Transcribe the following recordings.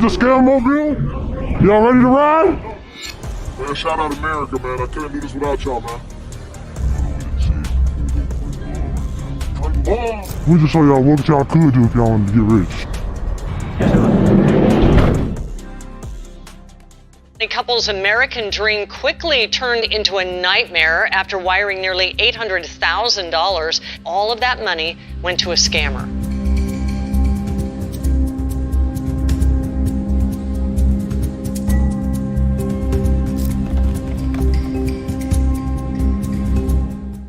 scam mobile? Y'all ready to ride? Man, shout out America, man. I couldn't do this without y'all, man. We just show y'all what y'all could do if y'all wanted to get rich. The couple's American dream quickly turned into a nightmare after wiring nearly $800,000. All of that money went to a scammer.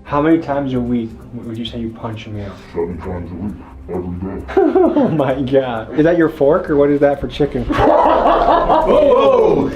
How many times a week would you say you punch a meal? 7 times a week, every day. Oh my God. Is that your fork or what is that for chicken? Whoa!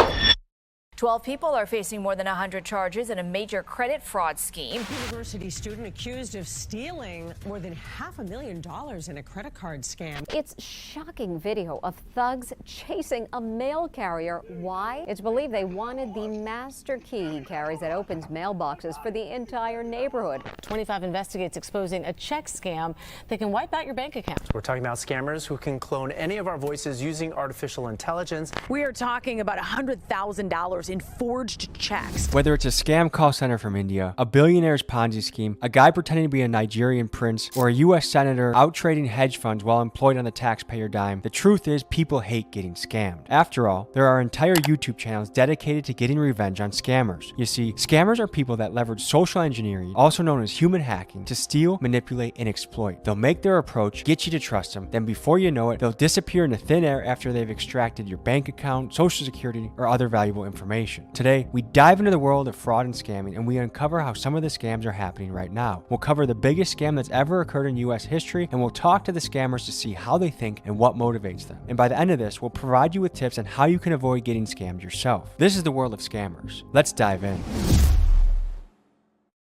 12 people are facing more than 100 charges in a major credit fraud scheme. University student accused of stealing more than $500,000 in a credit card scam. It's shocking video of thugs chasing a mail carrier. Why? It's believed they wanted the master key he carries that opens mailboxes for the entire neighborhood. 25 investigates exposing a check scam that can wipe out your bank account. We're talking about scammers who can clone any of our voices using artificial intelligence. We are talking about $100,000 in forged checks. Whether it's a scam call center from India, a billionaire's Ponzi scheme, a guy pretending to be a Nigerian prince, or a U.S. senator out trading hedge funds while employed on the taxpayer dime, the truth is people hate getting scammed. After all, there are entire YouTube channels dedicated to getting revenge on scammers. You see, scammers are people that leverage social engineering, also known as human hacking, to steal, manipulate, and exploit. They'll make their approach, get you to trust them, then before you know it, they'll disappear into thin air after they've extracted your bank account, social security, or other valuable information. Today, we dive into the world of fraud and scamming, and we uncover how some of the scams are happening right now. We'll cover the biggest scam that's ever occurred in U.S. history, and we'll talk to the scammers to see how they think and what motivates them. And by the end of this, we'll provide you with tips on how you can avoid getting scammed yourself. This is the world of scammers. Let's dive in.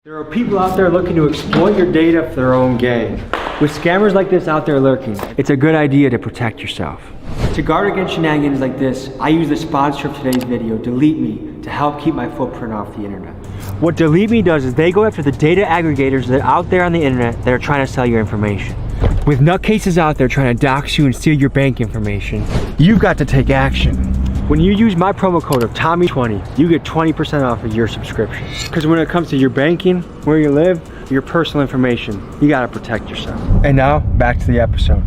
There are people out there looking to exploit your data for their own gain. With scammers like this out there lurking, it's a good idea to protect yourself. To guard against shenanigans like this, I use the sponsor of today's video, Delete Me, to help keep my footprint off the internet. What Delete Me does is they go after the data aggregators that are out there on the internet that are trying to sell your information. With nutcases out there trying to dox you and steal your bank information, you've got to take action. When you use my promo code of Tommy20, you get 20% off of your subscription. Because when it comes to your banking, where you live, your personal information, you gotta protect yourself. And now, back to the episode.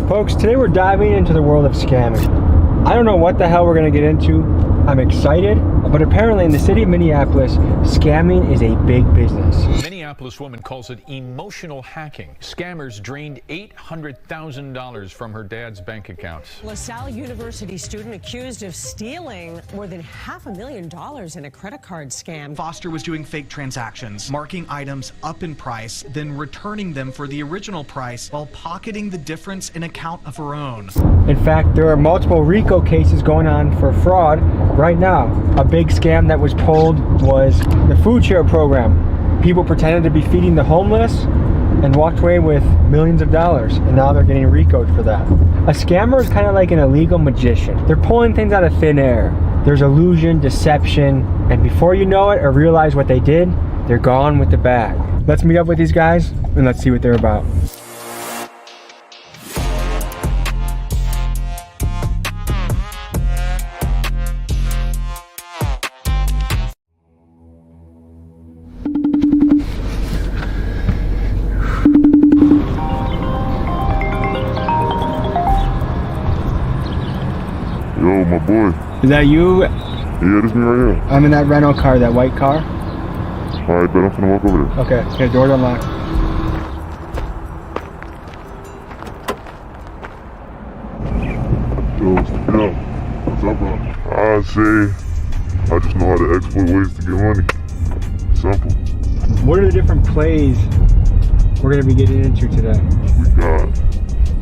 Folks, today we're diving into the world of scamming. I don't know what the hell we're gonna get into. I'm excited, but apparently in the city of Minneapolis, scamming is a big business. Minneapolis woman calls it emotional hacking. Scammers drained $800,000 from her dad's bank account. LaSalle University student accused of stealing more than $500,000 in a credit card scam. Foster was doing fake transactions, marking items up in price, then returning them for the original price while pocketing the difference in account of her own. In fact, there are multiple RICO cases going on for fraud right now. A big scam that was pulled was the food share program. People pretended to be feeding the homeless and walked away with millions of dollars, and now they're getting RICO'd for that. A scammer is kind of like an illegal magician. They're pulling things out of thin air. There's illusion, deception, and before you know it or realize what they did, they're gone with the bag. Let's meet up with these guys and let's see what they're about. Yo, my boy. Is that you? Yeah, this me right here. I'm in that rental car, that white car. Alright, bet I'm finna walk over there. Okay, okay, door's unlocked. Yo, what's up, bro? I say, I just know how to exploit ways to get money. Simple. What are the different plays we're gonna be getting into today? We got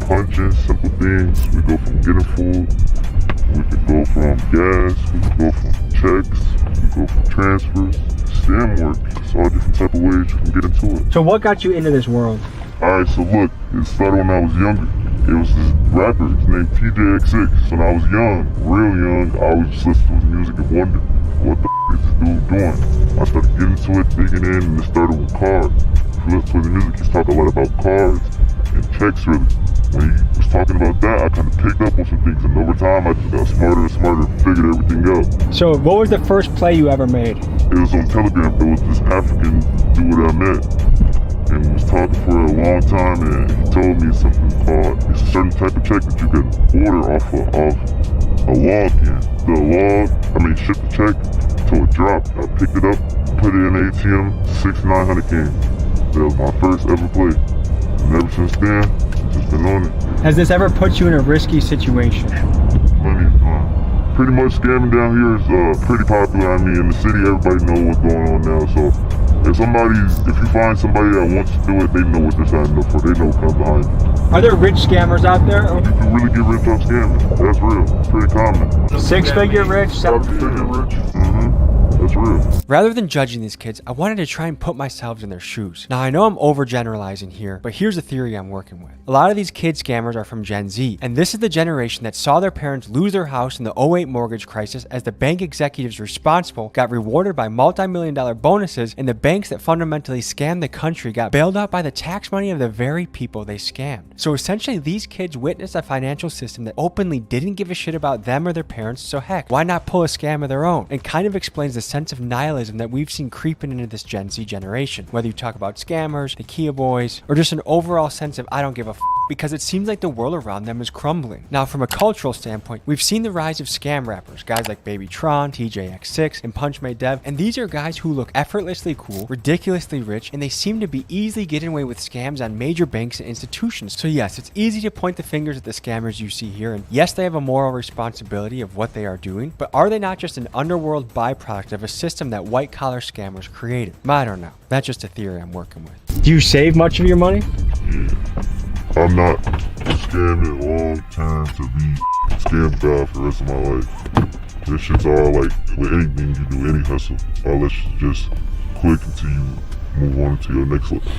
punching, simple things. We go from getting food. We can go from gas. We can go from checks. We can go from transfers. Scam work. It's all different type of ways you can get into it. So what got you into this world? Alright, so look, it started when I was younger. It was this rapper, his name TJX6. When I was young, real young, I always just listened to his music and wondered, what the is this dude doing? I started getting into it, digging in, and it started with cars. for the music, he's talking a lot about cards and checks, really. When he was talking about that, I kind of picked up on some things, and over time, I just got smarter and smarter and figured everything out. So what was the first play you ever made? It was on Telegram. It was this African dude I met, and we was talking for a long time, and he told me something called, it's a certain type of check that you can order off a log can. Ship the check till it dropped. I picked it up, put it in the ATM, 6,900 came. That was my first ever play. And ever since then, I've just been on it. Has this ever put you in a risky situation? Plenty of time. Pretty much scamming down here is pretty popular. I mean, in the city, everybody knows what's going on now. So if you find somebody that wants to do it, they know what they're signing up for. They know what comes behind it. Are there rich scammers out there? You can really get rich off scamming. That's real. It's pretty common. 6-figure rich, 7-figure rich. That's real. Rather than judging these kids, I wanted to try and put myself in their shoes. Now, I know I'm overgeneralizing here, but here's a theory I'm working with. A lot of these kid scammers are from Gen Z, and this is the generation that saw their parents lose their house in the 08 mortgage crisis as the bank executives responsible got rewarded by multi-million-dollar bonuses, and the banks that fundamentally scammed the country got bailed out by the tax money of the very people they scammed. So essentially, these kids witnessed a financial system that openly didn't give a shit about them or their parents, so heck, why not pull a scam of their own? And kind of explains the sense of nihilism that we've seen creeping into this Gen Z generation. Whether you talk about scammers, the Kia boys, or just an overall sense of I don't give a because it seems like the world around them is crumbling. Now, from a cultural standpoint, we've seen the rise of scam rappers, guys like Baby Tron, TJX6, and Punch Made Dev, and these are guys who look effortlessly cool, ridiculously rich, and they seem to be easily getting away with scams on major banks and institutions. So yes, it's easy to point the fingers at the scammers you see here, and yes, they have a moral responsibility of what they are doing, but are they not just an underworld byproduct of a system that white-collar scammers created? I don't know. That's just a theory I'm working with. Do you save much of your money? Yeah. I'm not scamming long term to be scammed God for the rest of my life. This shit's all like with anything you do, any hustle. All that shit just quick until you move on to your next level.